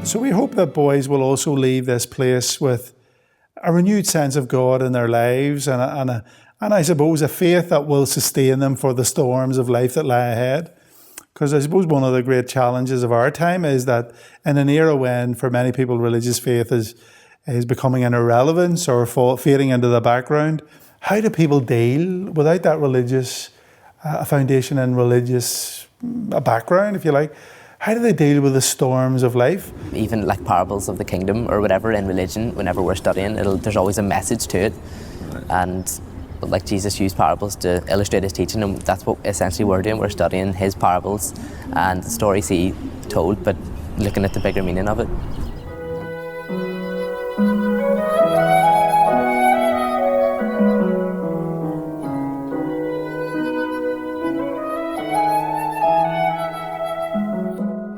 So we hope that boys will also leave this place with a renewed sense of God in their lives and I suppose a faith that will sustain them for the storms of life that lie ahead. Because I suppose one of the great challenges of our time is that in an era when, for many people, religious faith is becoming an irrelevance or fading into the background, how do people deal without that religious foundation and religious background, if you like? How do they deal with the storms of life? Even like parables of the kingdom or whatever in religion, whenever we're studying, there's always a message to it. And like Jesus used parables to illustrate his teaching, and that's what essentially we're doing. We're studying his parables and the stories he told, but looking at the bigger meaning of it.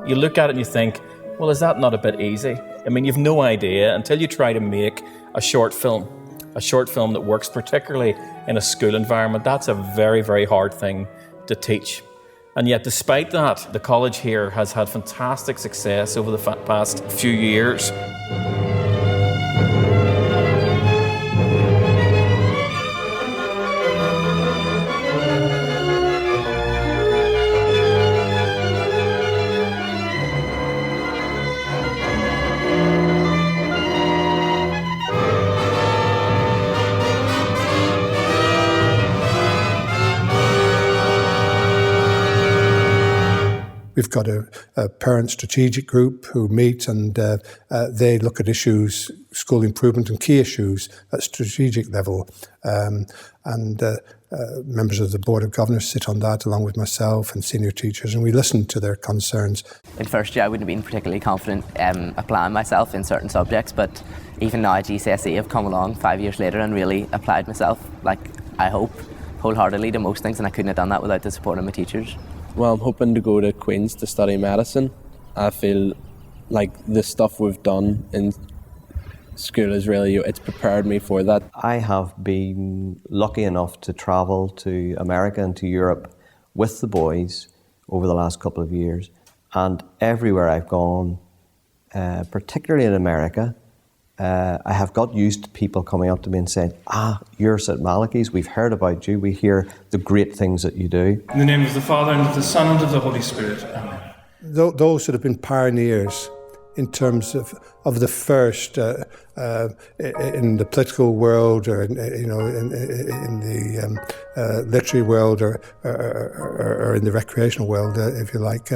You look at it and you think, well, is that not a bit easy? I mean, you've no idea until you try to make a short film that works particularly in a school environment. That's a very, very hard thing to teach. And yet, despite that, the college here has had fantastic success over the past few years. We've got a parent strategic group who meet and they look at issues, school improvement and key issues at strategic level. Members of the Board of Governors sit on that along with myself and senior teachers, and we listen to their concerns. In first year I wouldn't have been particularly confident applying myself in certain subjects, but even now at GCSE I've come along 5 years later and really applied myself, like I hope, wholeheartedly to most things, and I couldn't have done that without the support of my teachers. Well, I'm hoping to go to Queen's to study medicine. I feel like the stuff we've done in school is really, it's prepared me for that. I have been lucky enough to travel to America and to Europe with the boys over the last couple of years, and everywhere I've gone, particularly in America, I have got used to people coming up to me and saying, you're St. Malachy's, we've heard about you, we hear the great things that you do. In the name of the Father, and of the Son, and of the Holy Spirit. Amen. Those that have been pioneers in terms of the first in the political world, or in the literary world, or in the recreational world, if you like.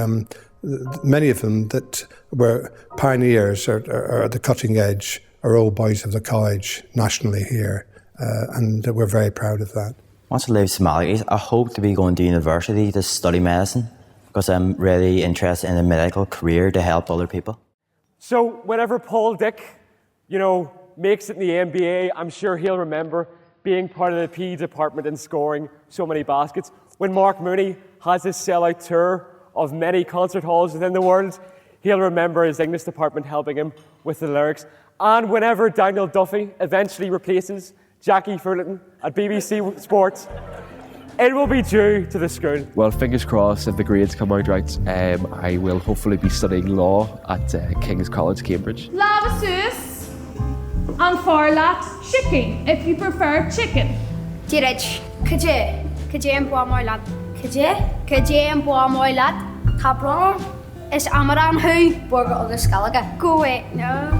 Many of them that were pioneers or at the cutting edge are all boys of the college nationally here, and we're very proud of that. Once I leave St. Malachy's, I hope to be going to university to study medicine, because I'm really interested in a medical career to help other people. So whenever Paul Dick, makes it in the NBA, I'm sure he'll remember being part of the PE department and scoring so many baskets. When Mark Mooney has his sellout tour of many concert halls within the world, he'll remember his English department helping him with the lyrics. And whenever Daniel Duffy eventually replaces Jackie Fullerton at BBC Sports, it will be due to the school. Well, fingers crossed, if the grades come out right, I will hopefully be studying law at King's College, Cambridge. Lavasus and Farlat chicken, if you prefer chicken. Tirich, Kaje and Boamoilat. Kaje and Boamoilat. Tabron is Amaran Hu, Burger of the Scalaga. Go away, no.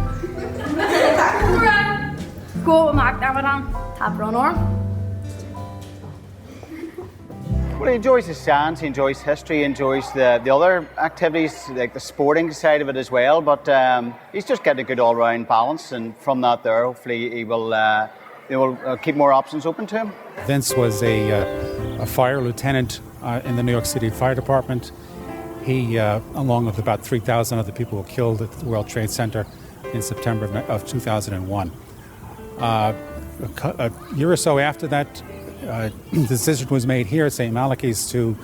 Go, Mark Amaran, Tabronor. Well, he enjoys his science, he enjoys history, he enjoys the other activities, like the sporting side of it as well, but he's just getting a good all-round balance, and from that there, hopefully he will keep more options open to him. Vince was a fire lieutenant in the New York City Fire Department. He, along with about 3,000 other people, were killed at the World Trade Center in September of 2001. A year or so after that, the decision was made here at St. Malachy's to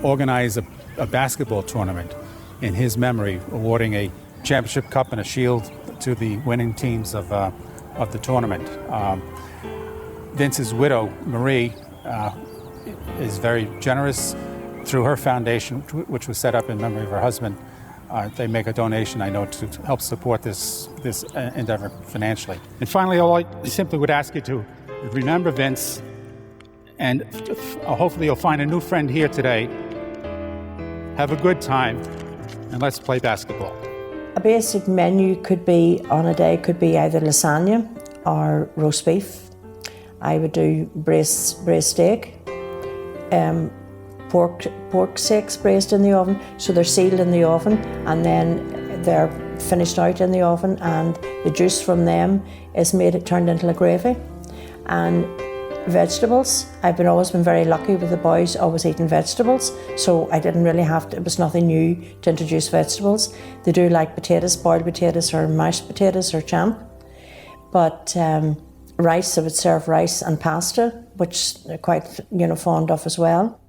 organize a basketball tournament in his memory, awarding a championship cup and a shield to the winning teams of the tournament. Vince's widow, Marie, is very generous through her foundation, which was set up in memory of her husband. they make a donation, I know, to help support this endeavor financially. And finally, I simply would ask you to remember Vince, and hopefully you'll find a new friend here today. Have a good time, and let's play basketball. A basic menu could be, on a day, could be either lasagna or roast beef. I would do braised steak, pork steaks braised in the oven, so they're sealed in the oven and then they're finished out in the oven, and the juice from them is turned into a gravy. And vegetables, I've always been very lucky with the boys always eating vegetables, so I didn't really have to, it was nothing new to introduce vegetables. They do like potatoes, boiled potatoes or mashed potatoes or champ. But rice, I would serve rice and pasta, which they're quite fond of as well.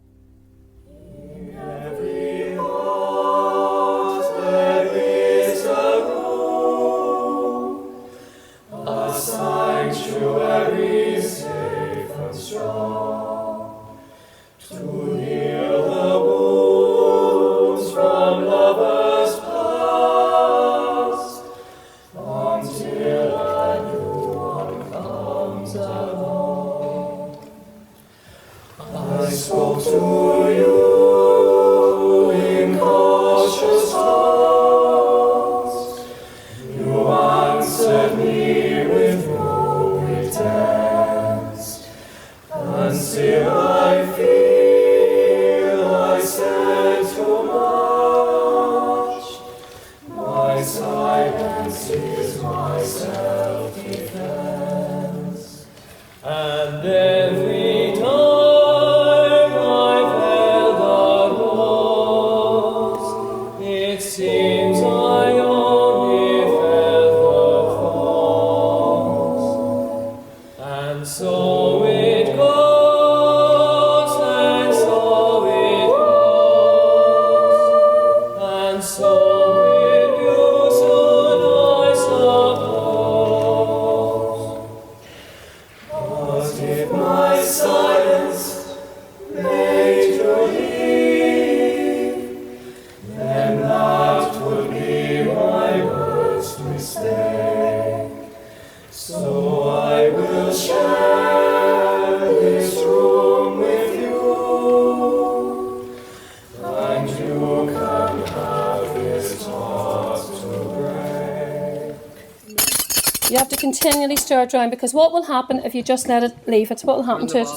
You have to continually stir it around, because what will happen if you just let it leave it? What will happen to it?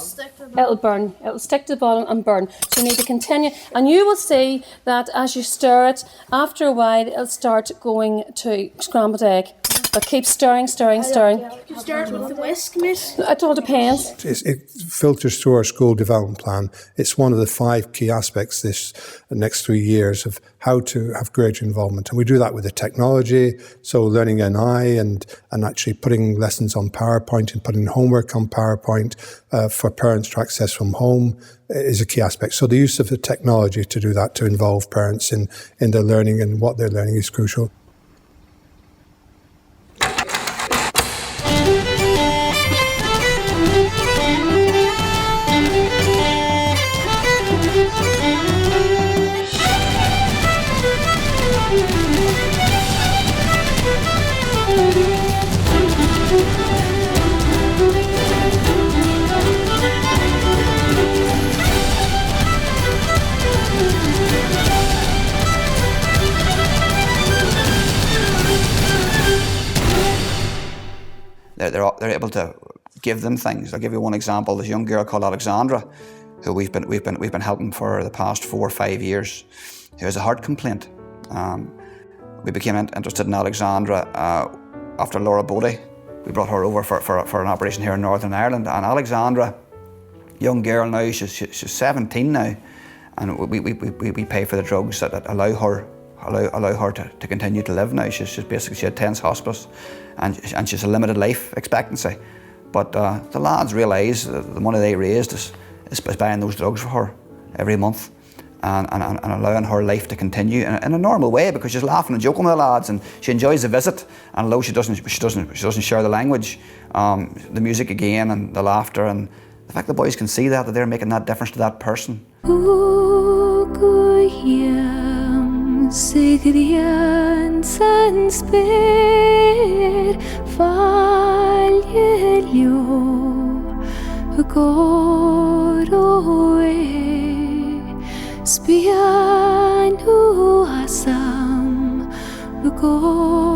It'll burn. It'll stick to the bottom and burn. So you need to continue. And you will see that as you stir it, after a while it'll start going to scrambled egg. But keep stirring, stirring, stirring. You start with the whisk, miss? It all depends. It filters through our school development plan. It's one of the 5 key aspects this next 3 years of how to have greater involvement. And we do that with the technology, so learning NI and actually putting lessons on PowerPoint and putting homework on PowerPoint for parents to access from home is a key aspect. So the use of the technology to do that, to involve parents in their learning and what they're learning is crucial. They're able to give them things. I'll give you one example. This young girl called Alexandra, who we've been helping for the past 4 or 5 years, who has a heart complaint. We became interested in Alexandra after Laura Bodie. We brought her over for an operation here in Northern Ireland. And Alexandra, young girl now, she's 17 now, and we pay for the drugs that allow her to continue to live now. She's basically, she attends hospice, and she's a limited life expectancy. But the lads realise the money they raised is buying those drugs for her every month, and allowing her life to continue in a normal way, because she's laughing and joking with the lads, and she enjoys the visit. And although she doesn't share the language, the music again, and the laughter, and the fact the boys can see that they're making that difference to that person. Sigrian san spir faljelio goroe spianu asam go